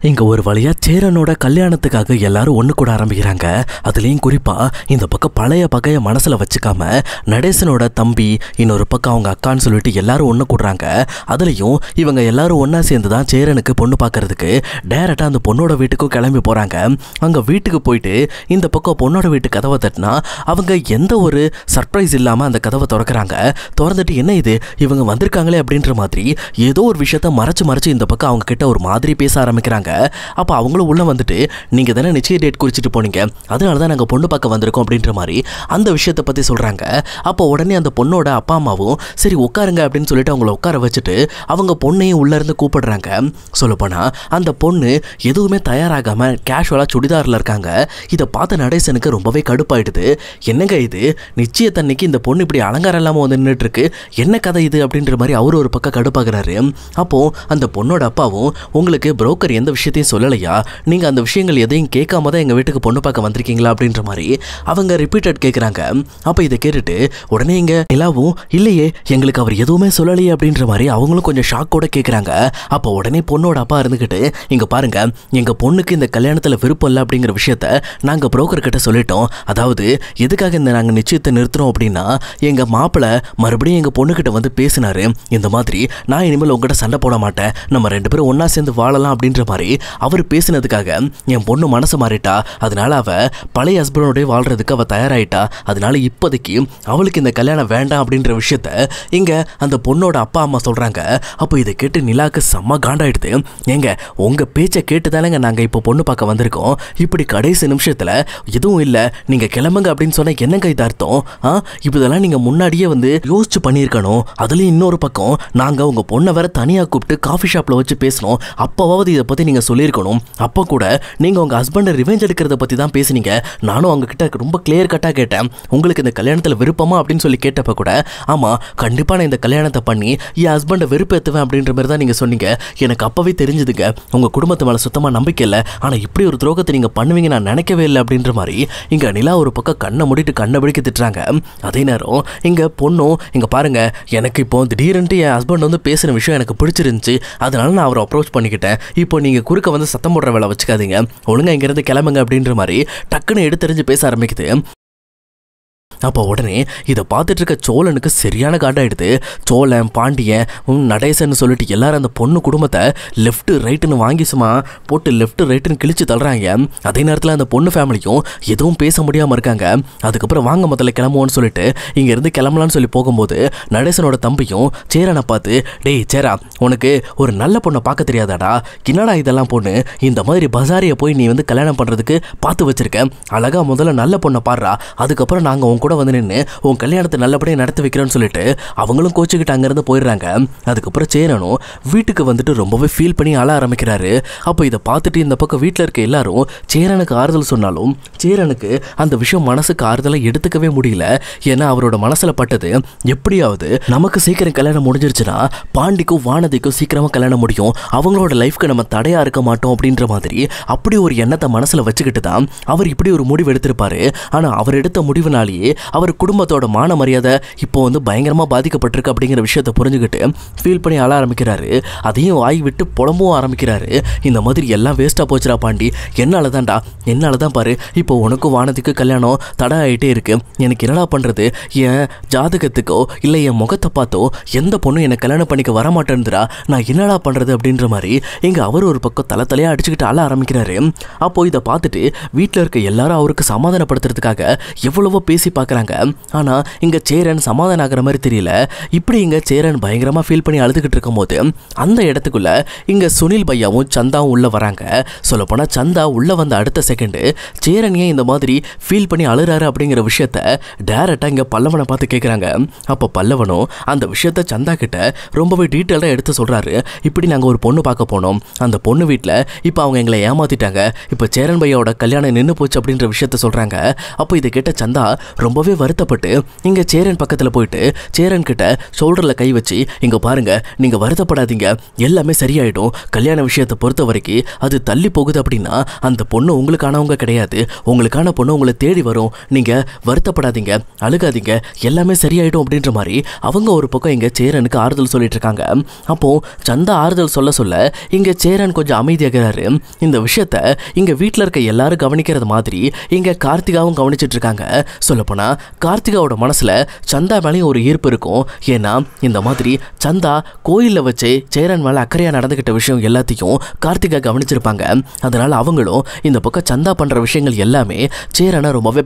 இங்க ஒரு வழியா சேரனோட கல்யாணத்துக்காக எல்லாரும் ஒண்ணு கூட ஆரம்பிக்கிறாங்க. அதுலயும் குறிப்பா இந்த பக்கம் பழைய பகைய மனசுல வச்சுக்காம நடேசனோட தம்பி, இன்னொரு பக்கம் அவங்க அக்கான்னு சொல்லிட்டு எல்லாரும் ஒண்ணு கூடுறாங்க. அதுலயும் இவங்க எல்லாரும் ஒன்னா சேர்ந்துதான் சேரனுக்கு பொண்ணு பாக்குறதுக்கு டைரக்டா அந்த பொண்ணோட வீட்டுக்கும் கிளம்பி போறாங்க. அங்க வீட்டுக்கு போயிட்டு இந்த பக்கம் பொண்ணோட வீட்டு கதவை தட்டினா அவங்க எந்த ஒரு சர்ப்ரைஸ் இல்லாம அந்த கதவை திறக்கிறாங்க. திறந்துட்டு என்ன இது இவங்க வந்திருக்காங்களே அப்படின்ற மாதிரி ஏதோ ஒரு விஷயத்த மறைச்சு இந்த பக்கம் அவங்க கிட்ட ஒரு மாதிரி பேச ஆரம்பிக்கிறாங்க. அப்போ அவங்களும் உள்ள வந்துட்டு நீங்க தானே நிச்சய டேட் குறிச்சிட்டு போனீங்க, அதனாலதான் நாங்க பொண்ணு பார்க்க வந்திருக்கோம் அப்படின்ற மாதிரி அந்த விஷயத்தை பத்தி சொல்றாங்க. அப்போ உடனே அந்த பொண்ணோட அப்பா அம்மாவும் சரி உட்காருங்க அப்படின்னு சொல்லிட்டு அவங்கள உட்கார வச்சுட்டு அவங்க பொண்ணையும் உள்ள இருந்து கூப்பிடுறாங்க. சொல்லப்போனா அந்த பொண்ணு எதுவுமே தயாராகாம கேஷுவலா சுடிதார்ல இருக்காங்க. இதை பார்த்த நடேசனுக்கு ரொம்பவே கடுப்பாயிடுது. என்னங்க இது நிச்சயத்தன்னைக்கு இந்த பொண்ணு இப்படி அலங்காரம் இல்லாம வந்து நின்றுட்டு இருக்கு, என்ன கதை இது அப்படின்ற மாதிரி அவரு ஒரு பக்கம் கடுப்பாகிறாரு. அப்போ அந்த பொண்ணோட அப்பாவும் உங்களுக்கு புரோக்கர் எந்த விஷயத்தையும் சொல்லலையா, நீங்க அந்த விஷயங்கள் எதையும் கேட்காம தான் எங்க வீட்டுக்கு பொண்ணு பார்க்க வந்திருக்கீங்களா அப்படின்ற மாதிரி அவங்க ரிப்பீட்டட் கேட்குறாங்க. அப்ப இதை கேட்டுட்டு உடனே இங்க நிலாவும் இல்லையே எங்களுக்கு அவர் எதுவுமே சொல்லலையே அப்படின்ற மாதிரி அவங்களும் கொஞ்சம் ஷாக்கோட கேட்குறாங்க. அப்போ உடனே பொண்ணோட அப்பா இருந்துகிட்டு இங்க பாருங்க எங்க பொண்ணுக்கு இந்த கல்யாணத்துல விருப்பம் இல்லை அப்படிங்கிற விஷயத்த நாங்க புரோக்கர் கிட்ட சொல்லிட்டோம். அதாவது எதுக்காக இந்த நாங்க நிச்சயத்தை நிறுத்துறோம் அப்படின்னா எங்க மாப்பிள்ளை மறுபடியும் எங்க பொண்ணு கிட்ட வந்து பேசினாரு, இந்த மாதிரி நான் இனிமேல் உங்ககிட்ட சண்டை போட மாட்டேன், நம்ம ரெண்டு பேரும் ஒன்னா சேர்ந்து வாழலாம் அப்படின்ற மாதிரி அவர் பேசினதுக்காக என் பொண்ணு மனசு மாறிட்டா, அதனால அவ பழைய ஹஸ்பண்டோட வாழ்றதுக்கு அவ தயாராயிட்டா, அதனால இப்போதைக்கு அவளுக்கு இந்த கல்யாணம் வேண்டாம் அப்படின்ற விஷயத்த இங்க அந்த பொண்ணோட அப்பா அம்மா சொல்றாங்க. அப்போ இதை கேட்டு நிலாக்கு செம்ம காண்டாயிடுது. ஏங்க உங்க பேச்சை கேட்டுதானங்க நாங்க இப்போ பொண்ணு பார்க்க வந்திருக்கோம், இப்படி கடைசி நிமிஷத்துல எதுவும் இல்லை நீங்க கிளம்புங்க அப்படின்னு சொன்ன என்னங்க இது அர்த்தம்? இப்போதெல்லாம் நீங்க முன்னாடியே வந்து யோசிச்சு பண்ணியிருக்கணும். அதுலயும் இன்னொரு பக்கம் நாங்க உங்க பொண்ணை வேற தனியா கூப்பிட்டு காஃபி ஷாப்ல வச்சு பேசணும், அப்பவாவது இதை பத்தி நீங்க சொல்லியிருக்கணும். அப்போ கூட நீங்க உங்க ஹஸ்பண்டை ரிவெஞ்ச் எடுக்கிறத பத்தி தான் பேசுனீங்க. நானும் அவங்க கிட்ட ரொம்ப கிளியர் கட்டா கேட்டேன், உங்களுக்கு இந்த கல்யாணத்துல விருப்பமா அப்படின்னு சொல்லி கேட்டப்ப கூட ஆமா கண்டிப்பா நான் இந்த கல்யாணத்தை பண்ணி என் ஹஸ்பண்டை வெறுப்பேற்றுவேன் அப்படின்ற மாதிரி தான் நீங்க சொன்னீங்க. எனக்கு அப்பவே தெரிஞ்சதுங்க உங்க குடும்பத்து மேல சுத்தமா நம்பிக்கை இல்லை, ஆனா இப்படி ஒரு துரோகத்தை நீங்க பண்ணுவீங்க நான் நினைக்கவே இல்லை அப்படின்ற மாதிரி இங்க நிலா ஒரு பக்கம் கண்ணை மூடிட்டு கண்ணை பிடிக்க திட்டுறாங்க. அதே நேரம் இங்க பொண்ணும் இங்க பாருங்க எனக்கு இப்போ திடீர்னு என் ஹஸ்பண்ட் வந்து பேசின விஷயம் எனக்கு பிடிச்சிருந்துச்சு, அதனால நான் அவரை அப்ரோச் பண்ணிக்கிட்டேன், இப்போ நீங்க குறுக்க வந்து சத்தம் போடுற வேலை வச்சுக்காதீங்க, ஒழுங்கா இங்கிருந்து கிளம்புங்க அப்படின்ற மாதிரி டக்குன்னு எடுத்தறிஞ்சு பேச ஆரம்பிக்குது. அப்போ உடனே இதை பார்த்துட்டு இருக்க சோழனுக்கு சரியான காண்டாயிடுது. சோழன் பாண்டியன் நடேசன் சொல்லிட்டு எல்லாரும் அந்த பொண்ணு குடும்பத்தை லெஃப்ட் ரைட்டுன்னு வாங்கி சும்மா போட்டு லெஃப்ட் ரைட்டுன்னு கிழிச்சு தள்ளுறாங்க. அதே நேரத்தில் அந்த பொண்ணு ஃபேமிலியும் எதுவும் பேச முடியாமல் இருக்காங்க. அதுக்கப்புறம் வாங்க முதல்ல கிளம்புவோன்னு சொல்லிட்டு இங்கேருந்து கிளம்பலான்னு சொல்லி போகும்போது நடேசனோட தம்பியும் சேரனை பார்த்து டேய் சேரா உனக்கு ஒரு நல்ல பொண்ணை பார்க்க தெரியாதாடா, என்னடா இதெல்லாம் பொண்ணு இந்த மாதிரி பசாரியை போய் நீ வந்து கல்யாணம் பண்ணுறதுக்கு பார்த்து வச்சிருக்க, அழகா முதல்ல நல்ல பொண்ணை பாடுறா, அதுக்கப்புறம் நாங்கள் உன் கூட வந்து நின்று உன் கல்யாணத்தை நல்லபடியாக நடத்தி வைக்கிறேன்னு சொல்லிட்டு அவங்களும் கோச்சுக்கிட்டு அங்கிருந்து போயிடுறாங்க. அதுக்கப்புறம் சேரனும் வீட்டுக்கு வந்துட்டு ரொம்பவே ஃபீல் பண்ணி அழ ஆரம்பிக்கிறாரு. அப்போ இதை பார்த்துட்டு இந்த பக்கம் வீட்டில் இருக்க எல்லாரும் சேரனுக்கு ஆறுதல் சொன்னாலும் சேரனுக்கு அந்த விஷயம் மனசுக்கு ஆறுதலை எடுத்துக்கவே முடியல. ஏன்னா அவரோட மனசுல பட்டது எப்படியாவது நமக்கு சீக்கிரம் கல்யாணம் முடிஞ்சிருச்சுன்னா பாண்டிக்கும் வானதிக்கும் சீக்கிரமா கல்யாணம் முடியும், அவங்களோட லைஃப்க்கு நம்ம தடையா இருக்க மாட்டோம் அப்படின்ற மாதிரி அப்படி ஒரு எண்ணத்தை மனசுல வச்சுக்கிட்டு தான் அவர் இப்படி ஒரு முடிவு எடுத்திருப்பாரு. ஆனா அவர் எடுத்த முடிவுனாலேயே அவர் குடும்பத்தோட மான மரியாதை இப்போ வந்து பயங்கரமா பாதிக்கப்பட்டிருக்கு அப்படிங்கிற விஷயத்தை புரிஞ்சுக்கிட்டு ஃபீல் பண்ணி அழ ஆரம்பிக்கிறாரு. அதையும் வாய் விட்டு புலம்பவும் ஆரம்பிக்கிறாரு. இந்த மாதிரி எல்லாம் வேஸ்டா போச்சுடா பாண்டி, என்னாலதான்டா, என்னாலதான் பாரு இப்போ உனக்கும் வானதிக்கு கல்யாணம் தடை ஆகிட்டே இருக்கு, எனக்கு என்னடா பண்றது, என் ஜாதகத்துக்கோ இல்லை என் முகத்தை பார்த்தோ எந்த பொண்ணும் என்னை கல்யாணம் பண்ணிக்க வரமாட்டேன்னுடா, நான் என்னடா பண்றது அப்படின்ற மாதிரி இங்க அவர் ஒரு பக்கம் தலையா அடிச்சுக்கிட்டு அழ ஆரம்பிக்கிறாரு. அப்போ இதை பார்த்துட்டு வீட்டில் இருக்க எல்லாரும் அவருக்கு சமாதானப்படுத்துறதுக்காக எவ்வளவோ பேசி பார்க்குறாங்க. ஆனா இங்க சேரன் சமாதானம் ஆகிற மாதிரி தெரியல. இப்படி இங்க சேரன் பயங்கரமா ஃபீல் பண்ணி அழுதுகிட்டு இருக்கும் போது அந்த இடத்துக்குள்ள இங்க சுனில் பையாவும் சந்தாவும் உள்ள வராங்க. சொல்ல போனா சந்தா உள்ள வந்த அடுத்த செகண்ட் சேரன் ஏன் இந்த மாதிரி ஃபீல் பண்ணி அழுறாரு அப்படிங்கிற விஷயத்த டைரக்டா இங்க பல்லவனை பார்த்து கேட்குறாங்க. அப்போ பல்லவனும் அந்த விஷயத்த சந்தா கிட்ட ரொம்பவே டீட்டெயிலாக எடுத்து சொல்றாரு. இப்படி நாங்க ஒரு பொண்ணு பார்க்க போனோம், அந்த பொண்ணு வீட்டில் இப்போ அவங்க எங்களை ஏமாத்திட்டாங்க, இப்போ சேரன் பையாவோட கல்யாணம் நின்று போச்சு அப்படின்ற விஷயத்த சொல்றாங்க. அப்போ இதை கேட்ட சந்தா ரொம்ப ரொம்பவே வருத்தப்பட்டு இங்க சேரன் பக்கத்துல போயிட்டு சேரன் கிட்ட ஷோல்டர்ல கை வச்சு, இங்க பாருங்க, நீங்க வருத்தப்படாதீங்க, எல்லாமே சரியாயிடும். கல்யாண விஷயத்தை பொறுத்த வரைக்கும் அது தள்ளி போகுது அப்படின்னா அந்த பொண்ணு உங்களுக்கானவங்க கிடையாது, உங்களுக்கான பொண்ணு உங்களை தேடி வரும். நீங்க வருத்தப்படாதீங்க, அழுகாதீங்க, எல்லாமே சரியாயிடும் அப்படின்ற மாதிரி அவங்க ஒரு பக்கம் இங்க சேரனுக்கு ஆறுதல் சொல்லிட்டு இருக்காங்க. அப்போ சந்தா ஆறுதல் சொல்ல சொல்ல இங்க சேரன் கொஞ்சம் அமைதியாகிறாரு. இந்த விஷயத்த இங்க வீட்டுல இருக்க எல்லாரும் கவனிக்கிறது மாதிரி இங்க கார்த்திகாவும் கவனிச்சிட்டு இருக்காங்க. சொல்லப்போனா கார்த்திகாவோட மனசுல சந்தா மேலேயும் ஒரு ஈர்ப்பு இருக்கும். ஏன்னா இந்த மாதிரி சந்தா கோயில்ல வச்சு சேரன் மேல அக்கறையா நடந்துகிட்ட விஷயம் எல்லாத்தையும் கார்த்திகா கவனிச்சிருப்பாங்க. அதனால அவங்களும் இந்த பக்கம் சந்தா பண்ற விஷயங்கள் எல்லாமே சேரனை ரொம்பவே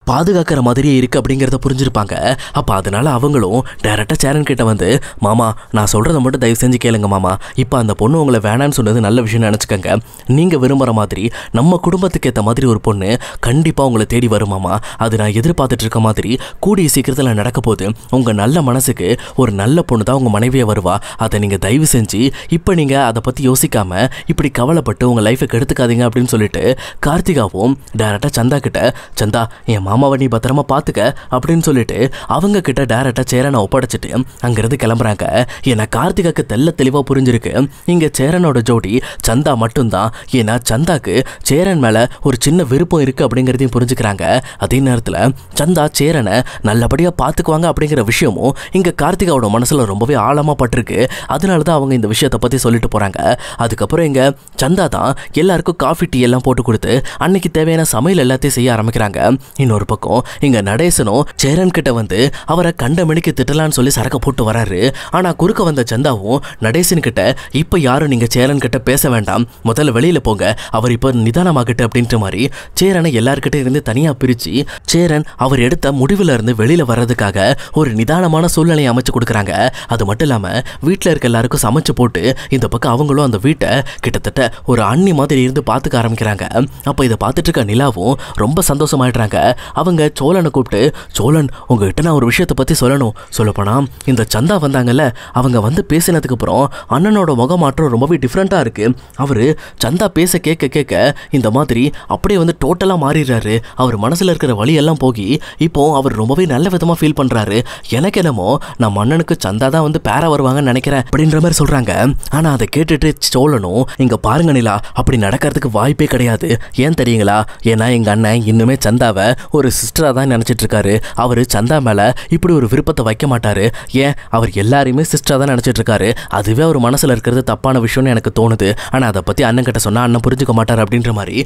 பாதுகாக்கிற மாதிரியே இருக்கு அப்படிங்கிறத புரிஞ்சிருப்பாங்க. அப்போ அதனால அவங்களும் டைரக்டா சேரன் கிட்ட வந்து, மாமா நான் சொல்றதை மட்டும் தயவு செஞ்சு கேளுங்க மாமா, இப்போ அந்த பொண்ணு உங்களை வேணான்னு சொன்னது நல்ல விஷயம் நினச்சிக்கங்க. நீங்க விரும்புகிற மாதிரி நம்ம குடும்பத்துக்கு ஏற்ற மாதிரி ஒரு பொண்ணு கண்டிப்பாக உங்களை தேடி வருமாமா. அது நான் எதிர்பார்த்துட்டு இருக்க மாதிரி கூடிய சீக்கிரத்தில் நடக்க போகுது. உங்கள் நல்ல மனசுக்கு ஒரு நல்ல பொண்ணு தான் உங்கள் மனைவியை வருவா. அதை நீங்கள் தயவு செஞ்சு இப்போ நீங்கள் அதை பற்றி யோசிக்காம இப்படி கவலைப்பட்டு உங்கள் லைஃபை கெடுத்துக்காதீங்க அப்படின்னு சொல்லிட்டு கார்த்திகாவும் டைரக்டா சந்தா கிட்ட, சந்தா என் மாமாவை நீ பத்திரமா பார்த்துக்க அப்படின்னு சொல்லிட்டு அவங்க கிட்ட டைரக்டா சேரனை ஒப்படைச்சிட்டு அங்கிருந்து கிளம்புறாங்க. ஏன்னா கார்த்திகாக்கு தெளிவா புரிஞ்சிருக்கு இங்க சேரனோட ஜோடி சந்தா மட்டும்தான். ஏன்னா சந்தாக்கு சேரன் மேல ஒரு சின்ன விருப்பம் இருக்கு அப்படிங்கிறதையும் புரிஞ்சுக்கிறாங்க. அதே நேரத்தில் சந்தா சேரனை நல்லபடியா பார்த்துக்குவாங்க அப்படிங்கிற விஷயமும் இங்க கார்த்திகாவோட மனசுல ரொம்பவே ஆழமா பட்டிருக்கு. அதனாலதான் அவங்க இந்த விஷயத்தை பத்தி சொல்லிட்டு போறாங்க. அதுக்கப்புறம் இங்க சந்தா தான் எல்லாருக்கும் காஃபி டீ எல்லாம் போட்டு கொடுத்து அன்னைக்கு தேவையான சமையல் எல்லாத்தையும் செய்ய ஆரம்பிக்கிறாங்க. இன்னொரு பக்கம் இங்க நடேசனும் சேரன் கிட்ட வந்து அவரை கண்ட மணிக்கு திட்டலான்னு சொல்லி சரக்க போட்டு வராரு. ஆனா குறுக்க வந்த சந்தாவும் நடேசன் கிட்ட, இப்ப யாரும் நீங்க சேரன் கிட்ட பேச வேண்டாம், முதல்ல வெளியில போங்க, அவர் இப்ப நிதானமாகட்டு அப்படின்ற மாதிரி சேரனை எல்லார்கிட்ட இருந்து தனியா பிரிச்சு சேரன் அவர் எடுத்த முடிவுல இருந்து வெளியில வர்றதுக்காக ஒரு நிதானமான சூழ்நிலையை அமைச்சு கொடுக்குறாங்க. அது மட்டும் இல்லாம வீட்டுல இருக்க எல்லாருக்கும் சமைச்சு போட்டு இந்த பக்கம் அவங்களும் அந்த வீட்டை கிட்டத்தட்ட ஒரு அண்ணி மாதிரி இருந்து பாத்துக்க ஆரம்பிக்கிறாங்க. அப்ப இதை பார்த்துட்டு இருக்க நிலாவும் ரொம்ப சந்தோஷமாயிடுறாங்க. அவங்க சோழனை கூப்பிட்டு, சோழன் உங்ககிட்ட நான் ஒரு விஷயத்தை பத்தி சொல்லணும். சொல்லப்போனா இந்த சந்தா வந்தாங்கல்ல, அவங்க வந்து பேசினதுக்கு அப்புறம் அண்ணனோட முகமாற்றம் ரொம்பவே டிஃப்ரெண்டா இருக்கு. அவரு சந்தா பேச கேட்க கேட்க இந்த மாதிரி அப்படியே வந்து டோட்டலா மாறிடுறாரு. அவர் மனசுல இருக்கிற வழியெல்லாம் போகி இப்போ அவர் ரொம்பவே நல்ல விதமா ஃபீல் பண்றாரு. எனக்கு என்னமோ நம்ம அண்ணனுக்கு சந்தா தான் வந்து பேரா வருவாங்கன்னு நினைக்கிறேன் அப்படின்ற மாதிரி சொல்றாங்க. ஆனா அதை கேட்டுட்டு சோழனும், இங்க பாருங்க நிலா, அப்படி நடக்கிறதுக்கு வாய்ப்பே கிடையாது. ஏன் தெரியுங்களா? ஏன்னா எங்க அண்ணன் இன்னுமே சந்தாவை ஒரு சிஸ்டரா தான் நினைச்சிட்டு இருக்காரு. அவரு சந்தா மேல இப்படி ஒரு விருப்பத்தை வைக்க மாட்டாரு. ஏன், அவர் எல்லாரையுமே சிஸ்டரா தான் நினைச்சிட்டு இருக்காரு. அதுவே அவர் மனசுல இருக்கிறது தப்பான விஷயம்னு எனக்கு தோணுது. ஆனா அதை பத்தி அண்ணன் கிட்ட சொன்னா அண்ணன் புரிஞ்சுக்க மாட்டார் அப்படின்ற மாதிரி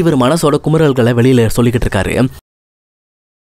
இவர் மனசோட குமுறல்களை வெளியில சொல்லிக்கிட்டு இருக்காரு.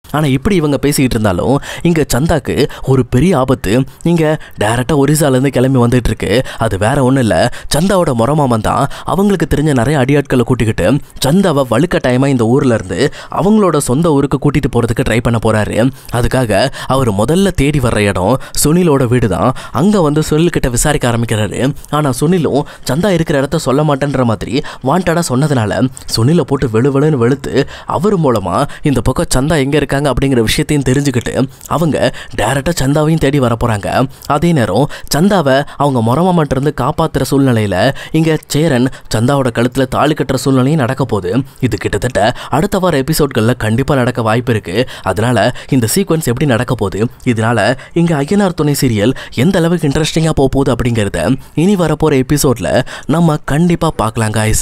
ஆனா இப்படி இவங்க பேசிக்கிட்டு இருந்தாலும் இங்க சந்தாக்கு ஒரு பெரிய ஆபத்து இங்க டைரக்டா ஒரிசால இருந்து கிளம்பி வந்துட்டு இருக்கு. அது வேற ஒண்ணும் இல்ல, சந்தாவோட மொரமாமன் தான் அவங்களுக்கு தெரிஞ்ச நிறைய அடியாட்களை கூட்டிக்கிட்டு சந்தாவை வலுக்கட்டாயமா இந்த ஊர்ல இருந்து அவங்களோட சொந்த ஊருக்கு கூட்டிட்டு போறதுக்கு ட்ரை பண்ண போறாரு. அதுக்காக அவர் முதல்ல தேடி வர்ற இடம் சுனிலோட வீடு தான். அங்க வந்து சுனில் கிட்ட விசாரிக்க ஆரம்பிக்கிறாரு. ஆனா சுனிலும் சந்தா இருக்கிற இடத்த சொல்ல மாட்டேன்ற மாதிரி வாண்டடா சொன்னதுனால சுனிலை போட்டு வெளுவெளுன்னு வெளுத்து அவர் மூலமா இந்த பக்கம் சந்தா எங்க இருக்காங்க அப்படிங்கிற விஷயத்தையும் தெரிஞ்சுக்கிட்டு அவங்க டைரக்டா சந்தாவையும் தேடி வர போறாங்க. அதே நேரம் சந்தாவை அவங்க மொரமாமன் இருந்து காப்பாத்துற சூழ்நிலையில இங்க சேரன் சந்தாவோட கழுத்துல தாலி கட்டுற சூழ்நிலையும் நடக்க போகுது. இது கிட்டத்தட்ட அடுத்த வார எபிசோட்கள்ல கண்டிப்பா நடக்க வாய்ப்பு இருக்கு. அதனால இந்த சீக்வன்ஸ் எப்படி நடக்க போகுது, இதனால இங்க ஐயனார் துணை சீரியல் எந்த அளவுக்கு இன்ட்ரெஸ்டிங்கா போகுது அப்படிங்கறத இனி வரப்போற எபிசோட்ல நம்ம கண்டிப்பா பார்க்கலாம் guys.